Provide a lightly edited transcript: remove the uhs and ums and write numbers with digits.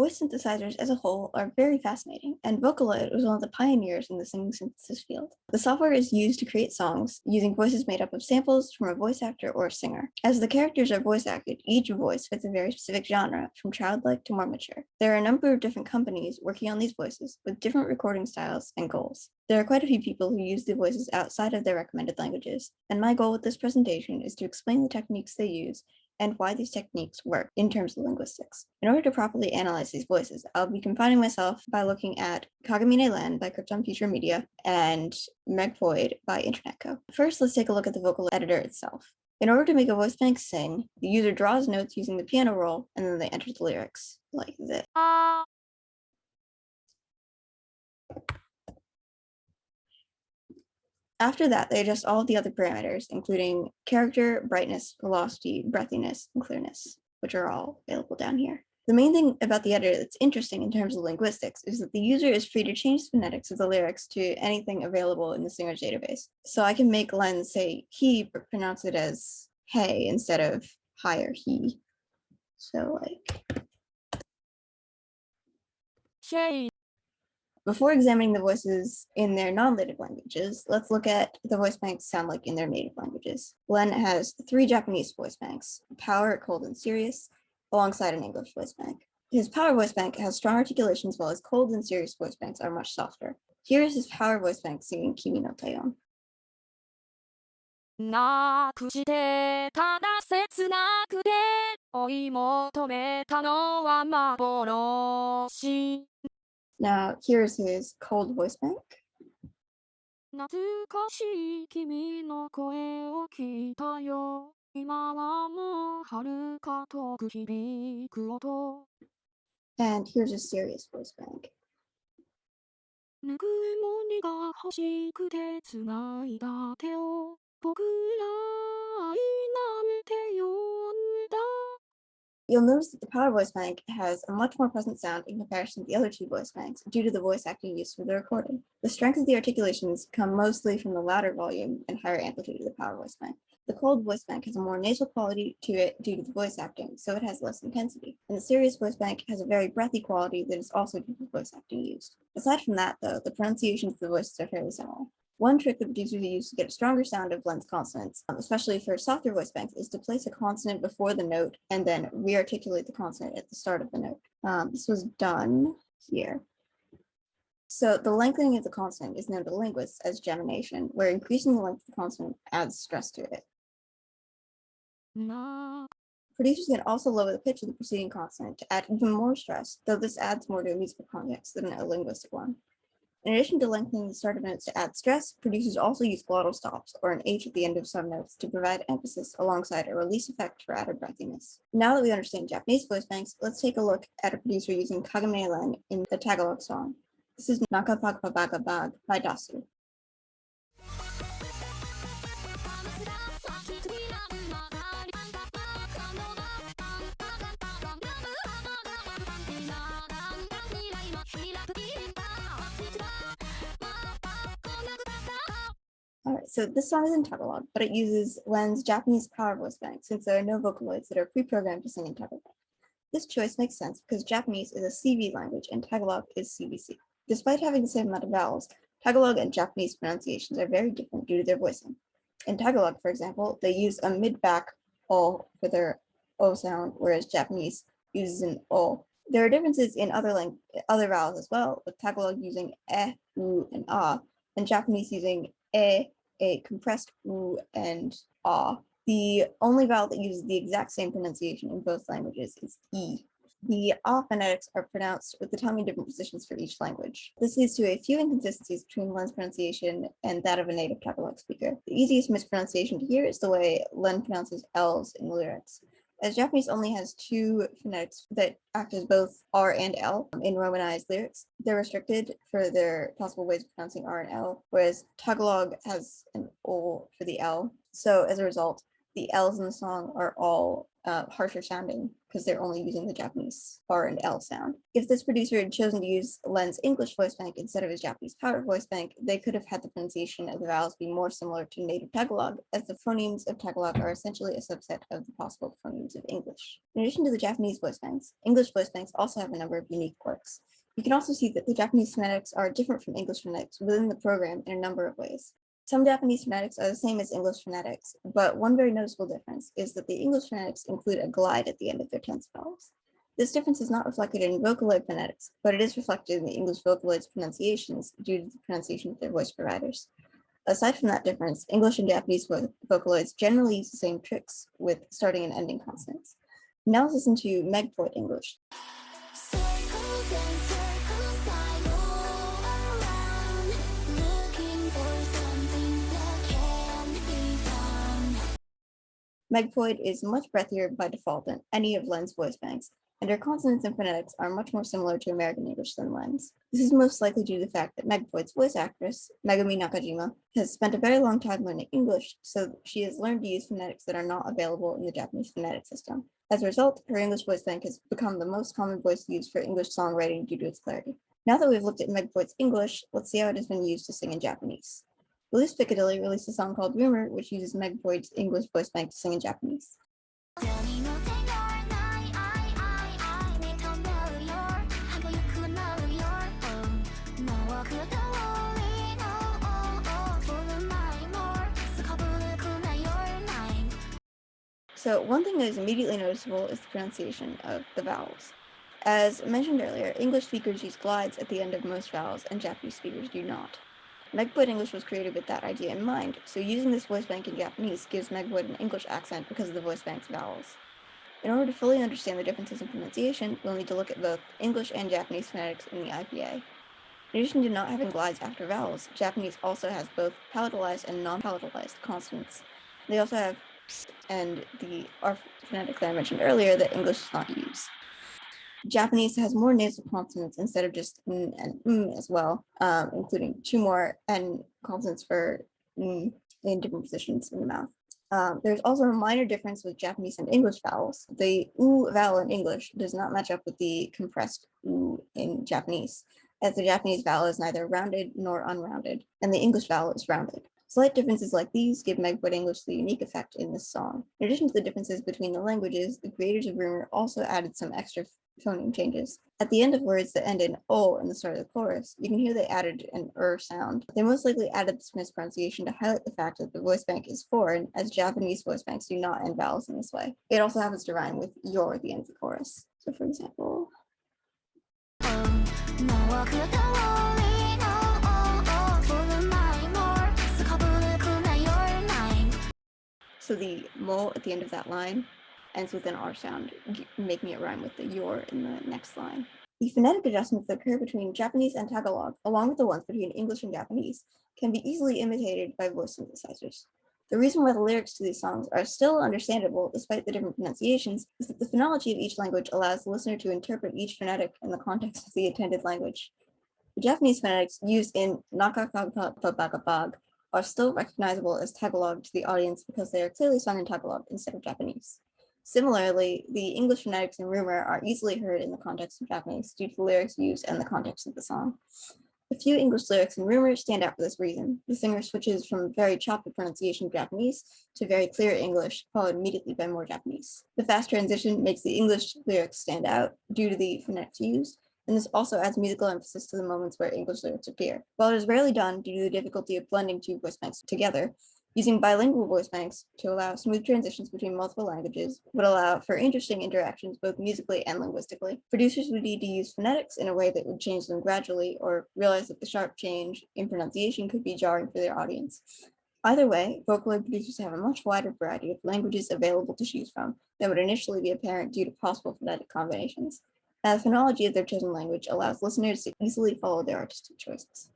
Voice synthesizers as a whole are very fascinating, and Vocaloid was one of the pioneers in the singing synthesis field. The software is used to create songs using voices made up of samples from a voice actor or a singer. As the characters are voice acted, each voice fits a very specific genre, from childlike to more mature. There are a number of different companies working on these voices with different recording styles and goals. There are quite a few people who use the voices outside of their recommended languages, and my goal with this presentation is to explain the techniques they use and why these techniques work in terms of linguistics. In order to properly analyze these voices, I'll be confining myself by looking at Kagamine Len by Krypton Future Media and Megpoid by Internet Co. First, let's take a look at the vocal editor itself. In order to make a voice bank sing, the user draws notes using the piano roll, and then they enter the lyrics, like this. After that, they adjust all of the other parameters, including character, brightness, velocity, breathiness, and clearness, which are all available down here. The main thing about the editor that's interesting in terms of linguistics is that the user is free to change the phonetics of the lyrics to anything available in the singer's database. So I can make Len say he, but pronounce it as hey instead of hi or he. So like, hey. Before examining the voices in their non-native languages, let's look at the voice banks sound like in their native languages. Len has 3 Japanese voice banks, Power, Cold, and Serious, alongside an English voice bank. His Power voice bank has strong articulation, while his Cold and Serious voice banks are much softer. Here is his Power voice bank singing Kimi no Taeyeon. なくしてただ切なくて追い求めたのは幻 Now, here's his cold voice bank. 懐かしい君の声を聞いたよ今はもう遥か遠く響く音 And here's a serious voice bank. ぬくもりが欲しくて繋いだ手を僕ら愛なんて呼んだ You'll notice that the Power voice bank has a much more present sound in comparison to the other 2 voice banks due to the voice acting used for the recording. The strength of the articulations come mostly from the louder volume and higher amplitude of the Power voice bank. The Cold voice bank has a more nasal quality to it due to the voice acting, so it has less intensity. And the Serious voice bank has a very breathy quality that is also due to the voice acting used. Aside from that, though, the pronunciations of the voices are fairly similar. One trick that producers use to get a stronger sound of Len's consonants, especially for softer voice banks, is to place a consonant before the note and then re-articulate the consonant at the start of the note. This was done here. So the lengthening of the consonant is known to linguists as gemination, where increasing the length of the consonant adds stress to it. Producers can also lower the pitch of the preceding consonant to add even more stress, though this adds more to a musical context than a linguistic one. In addition to lengthening the start of notes to add stress, producers also use glottal stops, or an H at the end of some notes, to provide emphasis alongside a release effect for added breathiness. Now that we understand Japanese voice banks, let's take a look at a producer using Kagame Len in the Tagalog song. This is Nakapagpabagabag by Dasu. Alright, so this song is in Tagalog, but it uses Len's Japanese Power voice bank since there are no Vocaloids that are pre-programmed to sing in Tagalog. This choice makes sense because Japanese is a CV language and Tagalog is CVC. Despite having the same amount of vowels, Tagalog and Japanese pronunciations are very different due to their voicing. In Tagalog, for example, they use a mid-back O for their O sound, whereas Japanese uses an O. There are differences in other vowels as well, with Tagalog using E, U, and A, and Japanese using a compressed U and A. The only vowel that uses the exact same pronunciation in both languages is E. The A phonetics are pronounced with the tongue in different positions for each language. This leads to a few inconsistencies between Len's pronunciation and that of a native Tagalog speaker. The easiest mispronunciation to hear is the way Len pronounces L's in the lyrics. As Japanese only has 2 phonetics that act as both R and L in Romanized lyrics, they're restricted for their possible ways of pronouncing R and L, whereas Tagalog has an O for the L. So as a result, the L's in the song are all harsher sounding because they're only using the Japanese R and L sound. If this producer had chosen to use Len's English voice bank instead of his Japanese powder voice bank, they could have had the pronunciation of the vowels be more similar to native Tagalog, as the phonemes of Tagalog are essentially a subset of the possible phonemes of English. In addition to the Japanese voice banks, English voice banks also have a number of unique quirks. You can also see that the Japanese phonetics are different from English phonetics within the program in a number of ways. Some Japanese phonetics are the same as English phonetics, but one very noticeable difference is that the English phonetics include a glide at the end of their tense vowels. This difference is not reflected in Vocaloid phonetics, but it is reflected in the English Vocaloid's pronunciations due to the pronunciation of their voice providers. Aside from that difference, English and Japanese Vocaloids generally use the same tricks with starting and ending consonants. Now let's listen to Megpoid English. Megpoid is much breathier by default than any of Len's voice banks, and her consonants and phonetics are much more similar to American English than Len's. This is most likely due to the fact that Megpoid's voice actress, Megumi Nakajima, has spent a very long time learning English, so she has learned to use phonetics that are not available in the Japanese phonetic system. As a result, her English voice bank has become the most common voice used for English songwriting due to its clarity. Now that we've looked at Megpoid's English, let's see how it has been used to sing in Japanese. Louis Piccadilly released a song called Rumor, which uses Megpoid's English voice bank to sing in Japanese. So one thing that is immediately noticeable is the pronunciation of the vowels. As mentioned earlier, English speakers use glides at the end of most vowels, and Japanese speakers do not. Megpoid English was created with that idea in mind, so using this voice bank in Japanese gives Megpoid an English accent because of the voice bank's vowels. In order to fully understand the differences in pronunciation, we'll need to look at both English and Japanese phonetics in the IPA. In addition to not having glides after vowels, Japanese also has both palatalized and non-palatalized consonants. They also have and the R phonetic that I mentioned earlier that English does not use. Japanese has more nasal consonants instead of just n and as well, including 2 more n consonants for in different positions in the mouth. There's also a minor difference with Japanese and English vowels. The oo vowel in English does not match up with the compressed oo in Japanese, as the Japanese vowel is neither rounded nor unrounded, and the English vowel is rounded. Slight differences like these give Megpoid English the unique effect in this song. In addition to the differences between the languages, the creators of Rumor also added some extra phoneme changes. At the end of words that end in O in the start of the chorus, you can hear they added an sound. They most likely added this mispronunciation to highlight the fact that the voice bank is foreign, as Japanese voice banks do not end vowels in this way. It also happens to rhyme with your at the end of the chorus. So for example, so the mo at the end of that line ends with an R sound, making it rhyme with the your in the next line. The phonetic adjustments that occur between Japanese and Tagalog, along with the ones between English and Japanese, can be easily imitated by voice synthesizers. The reason why the lyrics to these songs are still understandable despite the different pronunciations is that the phonology of each language allows the listener to interpret each phonetic in the context of the intended language. The Japanese phonetics used in nakakagpabagabag are still recognizable as Tagalog to the audience because they are clearly sung in Tagalog instead of Japanese. Similarly, the English phonetics in Rumor are easily heard in the context of Japanese due to the lyrics used and the context of the song. A few English lyrics in Rumor stand out for this reason. The singer switches from very choppy pronunciation of Japanese to very clear English, followed immediately by more Japanese. The fast transition makes the English lyrics stand out due to the phonetics used, and this also adds musical emphasis to the moments where English lyrics appear. While it is rarely done due to the difficulty of blending 2 voice banks together, using bilingual voice banks to allow smooth transitions between multiple languages would allow for interesting interactions both musically and linguistically. Producers would need to use phonetics in a way that would change them gradually, or realize that the sharp change in pronunciation could be jarring for their audience. Either way, Vocaloid producers have a much wider variety of languages available to choose from than would initially be apparent due to possible phonetic combinations. And the phonology of their chosen language allows listeners to easily follow their artistic choices.